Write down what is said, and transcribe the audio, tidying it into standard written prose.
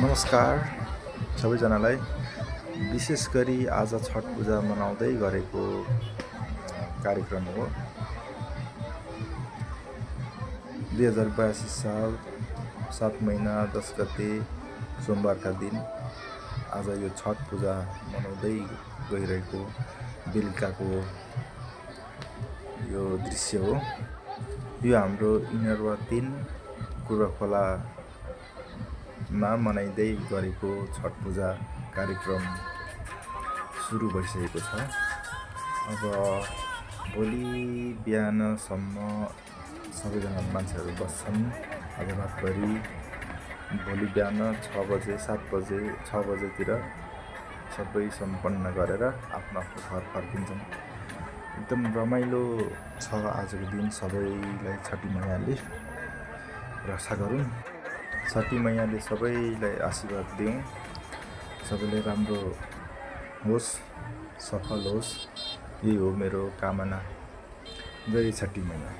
नमस्कार सबैजनालाई। विशेष गरी आज छठ पूजा मनाउँदै गरेको कार्यक्रम हो। 2082 साल 7 महिना 10 गते सोमबारका दिन आज यो छठ पूजा मनाउँदै गइरहेको बेलुकाको यो दृश्य हो। यो हाम्रो इनरवा 3 कुर्बाखोला मनाइँदै गरेको छठ पूजा कार्यक्रम सुरु भइसकेको छ। अब भोलि बिहानसम्म सबैजना मान्छेहरू बस्छन्। आज रातभरि भोलि बिहान 6 बजे 7 बजे 6 बजेतिर सबै सम्पन्न गरेर आफ्नो आफ्नो घर फर्किन्छन्। एकदम रमाइलो छ आजको दिन। सबैलाई छठी मैयाले रक्षा गरून्। छठी मैयाले सबैलाई आशीर्वाद दिउँ। सबैले राम्रो होस्, सफल होस्, यही हो मेरो कामना। जय छठी मैया।